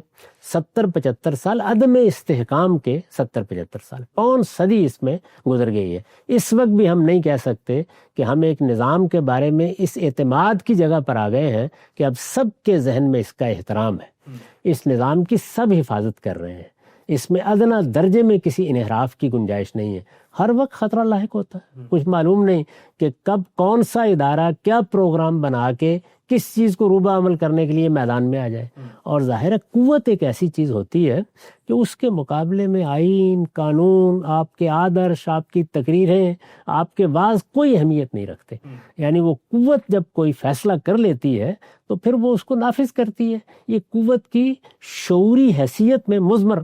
70-75 سال عدم استحکام کے، 70-75 سال، پون صدی اس میں گزر گئی ہے۔ اس وقت بھی ہم نہیں کہہ سکتے کہ ہم ایک نظام کے بارے میں اس اعتماد کی جگہ پر آ گئے ہیں کہ اب سب کے ذہن میں اس کا احترام ہے، اس نظام کی سب حفاظت کر رہے ہیں، اس میں ادنا درجے میں کسی انحراف کی گنجائش نہیں ہے۔ ہر وقت خطرہ لاحق ہوتا ہے، کچھ معلوم نہیں کہ کب کون سا ادارہ کیا پروگرام بنا کے کس چیز کو روبہ عمل کرنے کے لیے میدان میں آ جائے۔ اور ظاہر ہے قوت ایک ایسی چیز ہوتی ہے کہ اس کے مقابلے میں آئین، قانون، آپ کے آدرش، آپ کی تقریریں، آپ کے وعظ کوئی اہمیت نہیں رکھتے۔ یعنی وہ قوت جب کوئی فیصلہ کر لیتی ہے تو پھر وہ اس کو نافذ کرتی ہے۔ یہ قوت کی شعوری حیثیت میں مضمر،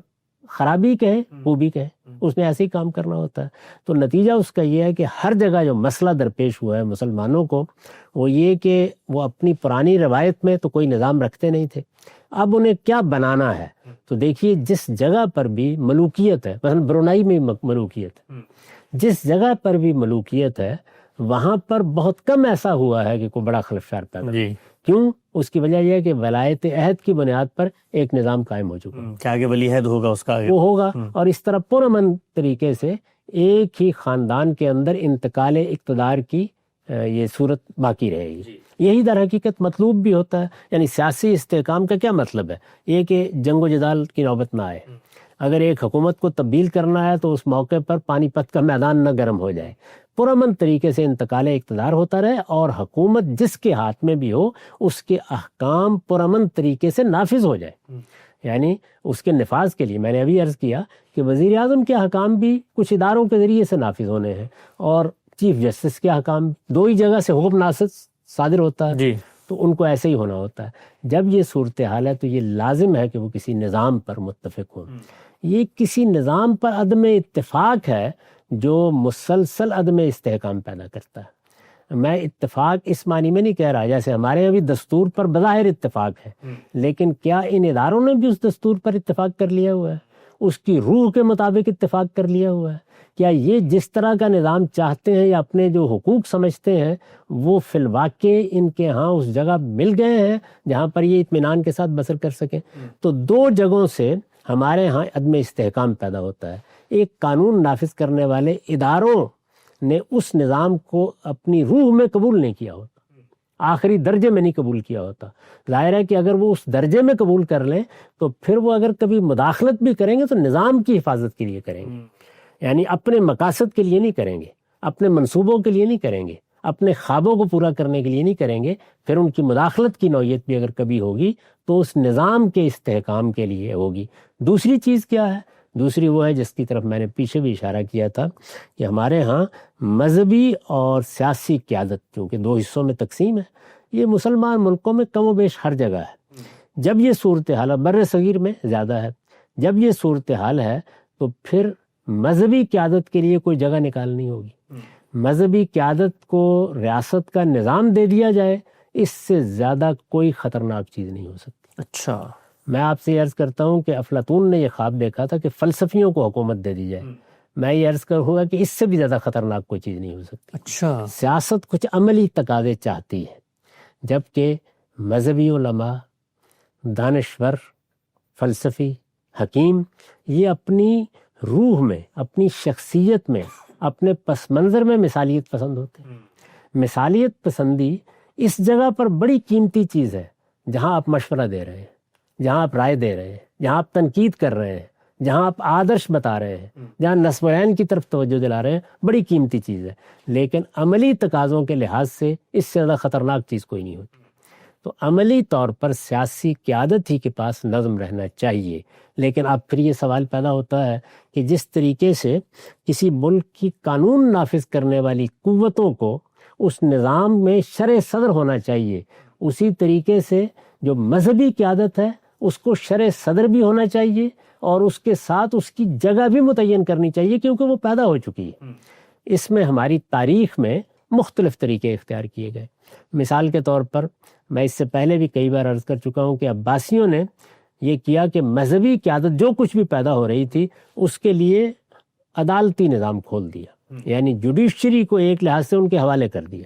خرابی کہیں خوبی کہیں، اس نے ایسے ہی کام کرنا ہوتا ہے۔ تو نتیجہ اس کا یہ ہے کہ ہر جگہ جو مسئلہ درپیش ہوا ہے مسلمانوں کو، وہ یہ کہ وہ اپنی پرانی روایت میں تو کوئی نظام رکھتے نہیں تھے، اب انہیں کیا بنانا ہے۔ تو دیکھیے جس جگہ پر بھی ملوکیت ہے، مثلا برونائی میں ملوکیت ہے، جس جگہ پر بھی ملوکیت ہے وہاں پر بہت کم ایسا ہوا ہے کہ کوئی بڑا خلفشار پیدا ہو۔ کیوں؟ اس کی وجہ یہ ہے کہ ولایت عہد کی بنیاد پر ایک نظام قائم ہو چکا ہے،
کہ آگے ولی عہد ہوگا، اس کا
وہ ہوگا، اور اس طرح پرامن طریقے سے ایک ہی خاندان کے اندر انتقال اقتدار کی یہ صورت باقی رہے گی۔ یہی در حقیقت مطلوب بھی ہوتا ہے۔ یعنی سیاسی استحکام کا کیا مطلب ہے؟ یہ کہ جنگ و جدال کی نوبت نہ آئے۔ اگر ایک حکومت کو تبدیل کرنا ہے تو اس موقع پر پانی پت کا میدان نہ گرم ہو جائے، پرامن طریقے سے انتقال اقتدار ہوتا رہے، اور حکومت جس کے ہاتھ میں بھی ہو اس کے احکام پرامن طریقے سے نافذ ہو جائے۔ یعنی اس کے نفاذ کے لیے میں نے ابھی عرض کیا کہ وزیر اعظم کے احکام بھی کچھ اداروں کے ذریعے سے نافذ ہونے ہیں، اور چیف جسٹس کے احکام دو ہی جگہ سے حکم نافذ صادر ہوتا ہے، تو ان کو ایسے ہی ہونا ہوتا ہے۔ جب یہ صورتحال ہے تو یہ لازم ہے کہ وہ کسی نظام پر متفق ہوں۔ یہ کسی نظام پر عدم اتفاق ہے جو مسلسل عدم استحکام پیدا کرتا ہے۔ میں اتفاق اس معنی میں نہیں کہہ رہا، جیسے ہمارے یہاں بھی دستور پر بظاہر اتفاق ہے، لیکن کیا ان اداروں نے بھی اس دستور پر اتفاق کر لیا ہوا ہے؟ اس کی روح کے مطابق اتفاق کر لیا ہوا ہے؟ کیا یہ جس طرح کا نظام چاہتے ہیں یا اپنے جو حقوق سمجھتے ہیں وہ فی الواقع ان کے ہاں اس جگہ مل گئے ہیں جہاں پر یہ اطمینان کے ساتھ بسر کر سکیں؟ تو دو جگہوں سے ہمارے ہاں عدم استحکام پیدا ہوتا ہے۔ ایک قانون نافذ کرنے والے اداروں نے اس نظام کو اپنی روح میں قبول نہیں کیا ہوتا، آخری درجے میں نہیں قبول کیا ہوتا۔ ظاہر ہے کہ اگر وہ اس درجے میں قبول کر لیں تو پھر وہ اگر کبھی مداخلت بھی کریں گے تو نظام کی حفاظت کے لیے کریں گے، یعنی اپنے مقاصد کے لیے نہیں کریں گے، اپنے منصوبوں کے لیے نہیں کریں گے، اپنے خوابوں کو پورا کرنے کے لیے نہیں کریں گے۔ پھر ان کی مداخلت کی نوعیت بھی اگر کبھی ہوگی تو اس نظام کے استحکام کے لیے ہوگی۔ دوسری چیز کیا ہے؟ دوسری وہ ہے جس کی طرف میں نے پیچھے بھی اشارہ کیا تھا کہ ہمارے ہاں مذہبی اور سیاسی قیادت چونکہ دو حصوں میں تقسیم ہے، یہ مسلمان ملکوں میں کم و بیش ہر جگہ ہے۔ جب یہ صورتحال ہے، بر صغیر میں زیادہ ہے، جب یہ صورتحال ہے تو پھر مذہبی قیادت کے لیے کوئی جگہ نکالنی ہوگی۔ مذہبی قیادت کو ریاست کا نظام دے دیا جائے، اس سے زیادہ کوئی خطرناک چیز نہیں ہو سکتی۔
اچھا،
میں آپ سے عرض کرتا ہوں کہ افلاطون نے یہ خواب دیکھا تھا کہ فلسفیوں کو حکومت دے دی جائے۔ میں یہ عرض کروں گا کہ اس سے بھی زیادہ خطرناک کوئی چیز نہیں ہو سکتی۔
اچھا،
سیاست کچھ عملی تقاضے چاہتی ہے، جبکہ مذہبی علماء، دانشور، فلسفی، حکیم یہ اپنی روح میں، اپنی شخصیت میں، اپنے پس منظر میں مثالیت پسند ہوتے ہیں۔ مثالیت پسندی اس جگہ پر بڑی قیمتی چیز ہے جہاں آپ مشورہ دے رہے ہیں، جہاں آپ رائے دے رہے ہیں، جہاں آپ تنقید کر رہے ہیں، جہاں آپ آدرش بتا رہے ہیں، جہاں نصب العین کی طرف توجہ دلا رہے ہیں، بڑی قیمتی چیز ہے، لیکن عملی تقاضوں کے لحاظ سے اس سے زیادہ خطرناک چیز کوئی نہیں ہوتی۔ تو عملی طور پر سیاسی قیادت ہی کے پاس نظم رہنا چاہیے، لیکن اب پھر یہ سوال پیدا ہوتا ہے کہ جس طریقے سے کسی ملک کی قانون نافذ کرنے والی قوتوں کو اس نظام میں شرع صدر ہونا چاہیے، اسی طریقے سے جو مذہبی قیادت ہے اس کو شرع صدر بھی ہونا چاہیے، اور اس کے ساتھ اس کی جگہ بھی متعین کرنی چاہیے، کیونکہ وہ پیدا ہو چکی ہے۔ اس میں ہماری تاریخ میں مختلف طریقے اختیار کیے گئے۔ مثال کے طور پر میں اس سے پہلے بھی کئی بار عرض کر چکا ہوں کہ عباسیوں نے یہ کیا کہ مذہبی قیادت جو کچھ بھی پیدا ہو رہی تھی اس کے لیے عدالتی نظام کھول دیا، یعنی جوڈیشری کو ایک لحاظ سے ان کے حوالے کر دیا۔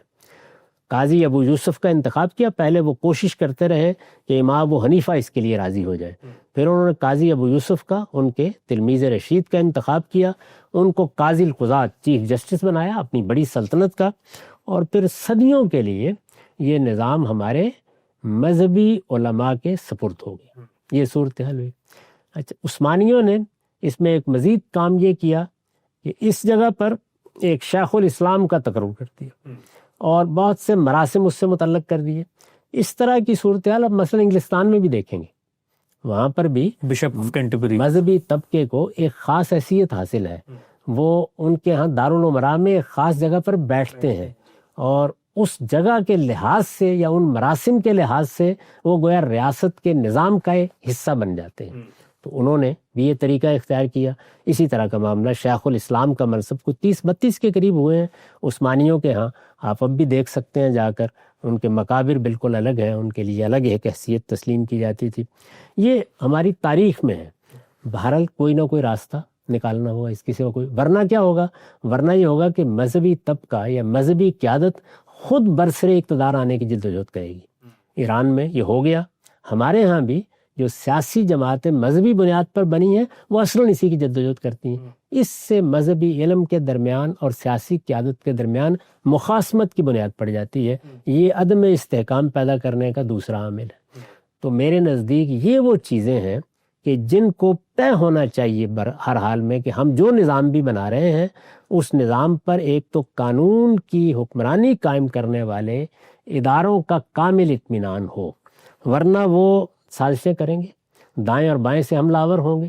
قاضی ابو یوسف کا انتخاب کیا، پہلے وہ کوشش کرتے رہے کہ امام ابو حنیفہ اس کے لیے راضی ہو جائے، پھر انہوں نے قاضی ابو یوسف کا، ان کے تلمیذ رشید کا انتخاب کیا، ان کو قاضی القضات چیف جسٹس بنایا اپنی بڑی سلطنت کا، اور پھر صدیوں کے لیے یہ نظام ہمارے مذہبی علماء کے سپرد ہو گیا۔ یہ صورتحال ہوئی۔ اچھا، عثمانیوں نے اس میں ایک مزید کام یہ کیا کہ اس جگہ پر ایک شیخ الاسلام کا تقرر کر دیا اور بہت سے مراسم اس سے متعلق کر دیے۔ اس طرح کی صورتحال اب مثلا انگلستان میں بھی دیکھیں گے، وہاں پر بھی
بشپ آف کینٹربری
مذہبی طبقے کو ایک خاص حیثیت حاصل ہے، وہ ان کے ہاں دارالعمراء میں ایک خاص جگہ پر بیٹھتے ہیں، اور اس جگہ کے لحاظ سے یا ان مراسم کے لحاظ سے وہ گویا ریاست کے نظام کا ایک حصہ بن جاتے ہیں۔ تو انہوں نے بھی یہ طریقہ اختیار کیا۔ اسی طرح کا معاملہ شیخ الاسلام کا منصب کچھ 30-32 کے قریب ہوئے ہیں عثمانیوں کے ہاں، آپ اب بھی دیکھ سکتے ہیں جا کر، ان کے مقابر بالکل الگ ہیں، ان کے لیے الگ ایک حیثیت تسلیم کی جاتی تھی۔ یہ ہماری تاریخ میں ہے۔ بہرحال کوئی نہ کوئی راستہ نکالنا ہوگا اس کی سوا کوئی، ورنہ کیا ہوگا؟ ورنہ یہ ہوگا کہ مذہبی طبقہ یا مذہبی قیادت خود برسر اقتدار آنے کی جدوجہد کرے گی۔ ایران میں یہ ہو گیا، ہمارے ہاں بھی جو سیاسی جماعتیں مذہبی بنیاد پر بنی ہیں وہ اصلاً اسی کی جدوجہد کرتی ہیں۔ اس سے مذہبی علم کے درمیان اور سیاسی قیادت کے درمیان مخاصمت کی بنیاد پڑ جاتی ہے۔ یہ عدم استحکام پیدا کرنے کا دوسرا عامل ہے۔ تو میرے نزدیک یہ وہ چیزیں ہیں کہ جن کو طے ہونا چاہیے ہر حال میں کہ ہم جو نظام بھی بنا رہے ہیں اس نظام پر ایک تو قانون کی حکمرانی قائم کرنے والے اداروں کا کامل اطمینان ہو، ورنہ وہ سازشیں کریں گے، دائیں اور بائیں سے حملہ آور ہوں گے،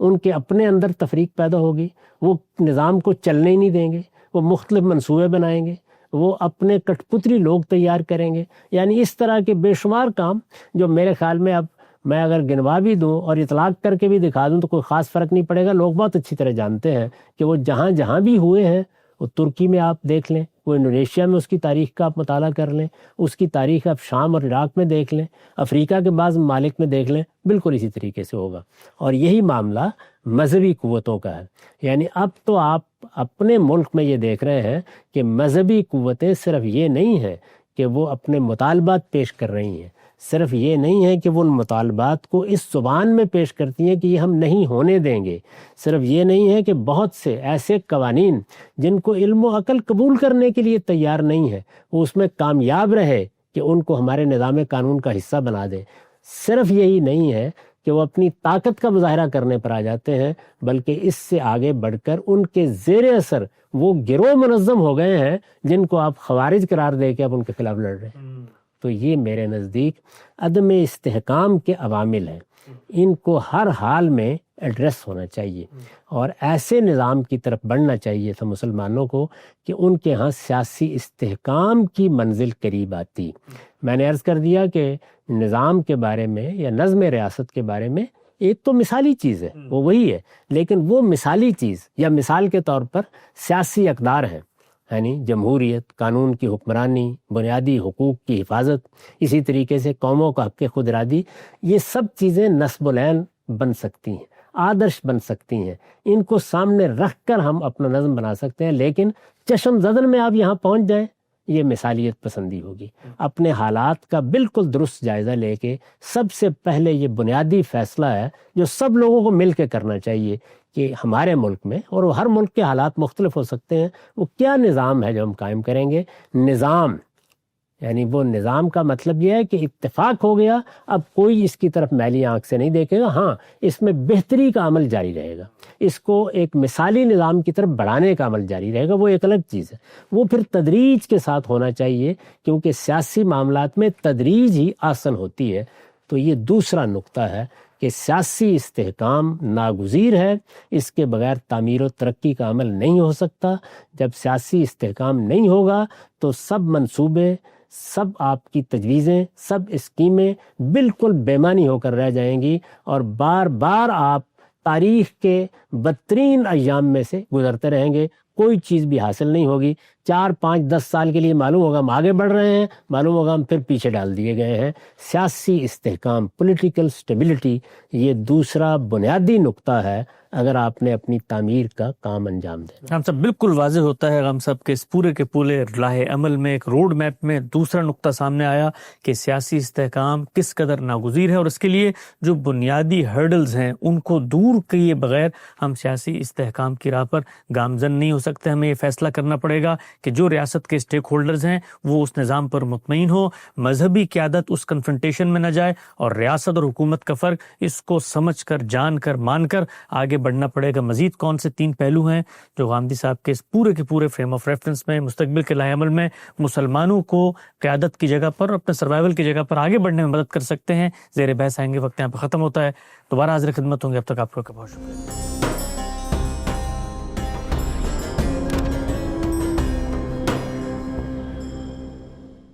ان کے اپنے اندر تفریق پیدا ہوگی، وہ نظام کو چلنے ہی نہیں دیں گے، وہ مختلف منصوبے بنائیں گے، وہ اپنے کٹ پتری لوگ تیار کریں گے، یعنی اس طرح کے بے شمار کام جو میرے خیال میں اب میں اگر گنوا بھی دوں اور اطلاق کر کے بھی دکھا دوں تو کوئی خاص فرق نہیں پڑے گا۔ لوگ بہت اچھی طرح جانتے ہیں کہ وہ جہاں جہاں بھی ہوئے ہیں، وہ ترکی میں آپ دیکھ لیں، وہ انڈونیشیا میں اس کی تاریخ کا آپ مطالعہ کر لیں، اس کی تاریخ آپ شام اور عراق میں دیکھ لیں، افریقہ کے بعض ممالک میں دیکھ لیں، بالکل اسی طریقے سے ہوگا۔ اور یہی معاملہ مذہبی قوتوں کا ہے۔ یعنی اب تو آپ اپنے ملک میں یہ دیکھ رہے ہیں کہ مذہبی قوتیں صرف یہ نہیں ہیں کہ وہ اپنے مطالبات پیش کر رہی ہیں، صرف یہ نہیں ہے کہ وہ ان مطالبات کو اس زبان میں پیش کرتی ہیں کہ یہ ہم نہیں ہونے دیں گے، صرف یہ نہیں ہے کہ بہت سے ایسے قوانین جن کو علم و عقل قبول کرنے کے لیے تیار نہیں ہے وہ اس میں کامیاب رہے کہ ان کو ہمارے نظام قانون کا حصہ بنا دے۔ صرف یہی نہیں ہے کہ وہ اپنی طاقت کا مظاہرہ کرنے پر آ جاتے ہیں، بلکہ اس سے آگے بڑھ کر ان کے زیر اثر وہ گروہ منظم ہو گئے ہیں جن کو آپ خوارج قرار دے کے اب ان کے خلاف لڑ رہے ہیں۔ تو یہ میرے نزدیک عدم استحکام کے عوامل ہیں، ان کو ہر حال میں ایڈریس ہونا چاہیے، اور ایسے نظام کی طرف بڑھنا چاہیے تھا مسلمانوں کو کہ ان کے ہاں سیاسی استحکام کی منزل قریب آتی۔ میں نے عرض کر دیا کہ نظام کے بارے میں یا نظم ریاست کے بارے میں ایک تو مثالی چیز ہے، وہ وہی ہے، لیکن وہ مثالی چیز یا مثال کے طور پر سیاسی اقدار ہیں، یعنی جمہوریت، قانون کی حکمرانی، بنیادی حقوق کی حفاظت، اسی طریقے سے قوموں کا حق خود ارادی، یہ سب چیزیں نصب العین بن سکتی ہیں، آدرش بن سکتی ہیں، ان کو سامنے رکھ کر ہم اپنا نظم بنا سکتے ہیں۔ لیکن چشم زدن میں آپ یہاں پہنچ جائیں، یہ مثالیت پسندی ہوگی۔ اپنے حالات کا بالکل درست جائزہ لے کے سب سے پہلے یہ بنیادی فیصلہ ہے جو سب لوگوں کو مل کے کرنا چاہیے کہ ہمارے ملک میں، اور ہر ملک کے حالات مختلف ہو سکتے ہیں، وہ کیا نظام ہے جو ہم قائم کریں گے۔ نظام یعنی وہ نظام کا مطلب یہ ہے کہ اتفاق ہو گیا، اب کوئی اس کی طرف میلی آنکھ سے نہیں دیکھے گا، ہاں اس میں بہتری کا عمل جاری رہے گا، اس کو ایک مثالی نظام کی طرف بڑھانے کا عمل جاری رہے گا، وہ ایک الگ چیز ہے، وہ پھر تدریج کے ساتھ ہونا چاہیے، کیونکہ سیاسی معاملات میں تدریج ہی آسن ہوتی ہے۔ تو یہ دوسرا نقطہ ہے کہ سیاسی استحکام ناگزیر ہے، اس کے بغیر تعمیر و ترقی کا عمل نہیں ہو سکتا۔ جب سیاسی استحکام نہیں ہوگا تو سب منصوبے، سب آپ کی تجویزیں، سب اسکیمیں بالکل بے معنی ہو کر رہ جائیں گی، اور بار بار آپ تاریخ کے بدترین ایام میں سے گزرتے رہیں گے، کوئی چیز بھی حاصل نہیں ہوگی۔ 4 5 10 سال کے لیے معلوم ہوگا ہم آگے بڑھ رہے ہیں، معلوم ہوگا ہم پھر پیچھے ڈال دیے گئے ہیں۔ سیاسی استحکام، پولیٹیکل سٹیبلٹی، یہ دوسرا بنیادی نقطہ ہے اگر آپ نے اپنی تعمیر کا کام انجام دینا۔
ہم سب بالکل واضح ہوتا ہے ہم سب کے اس پورے کے پورے راہ عمل میں، ایک روڈ میپ میں دوسرا نقطہ سامنے آیا کہ سیاسی استحکام کس قدر ناگزیر ہے، اور اس کے لیے جو بنیادی ہرڈلز ہیں ان کو دور کیے بغیر ہم سیاسی استحکام کی راہ پر گامزن نہیں ہو سکتے۔ ہمیں یہ فیصلہ کرنا پڑے گا کہ جو ریاست کے اسٹیک ہولڈرز ہیں وہ اس نظام پر مطمئن ہو، مذہبی قیادت اس کنفرنٹیشن میں نہ جائے، اور ریاست اور حکومت کا فرق اس کو سمجھ کر، جان کر، مان کر آگے بڑھنا پڑے گا۔ مزید کون سے 3 پہلو ہیں جو غامدی صاحب کے اس پورے کے پورے فریم آف ریفرنس میں، مستقبل کے لائحہ عمل میں مسلمانوں کو قیادت کی جگہ پر، اپنے سروائیول کی جگہ پر آگے بڑھنے میں مدد کر سکتے ہیں، زیر بحث آئیں گے۔ وقت یہاں پہ ختم ہوتا ہے، دوبارہ حاضر خدمت ہوں گے، اب تک آپ کا بہت شکریہ۔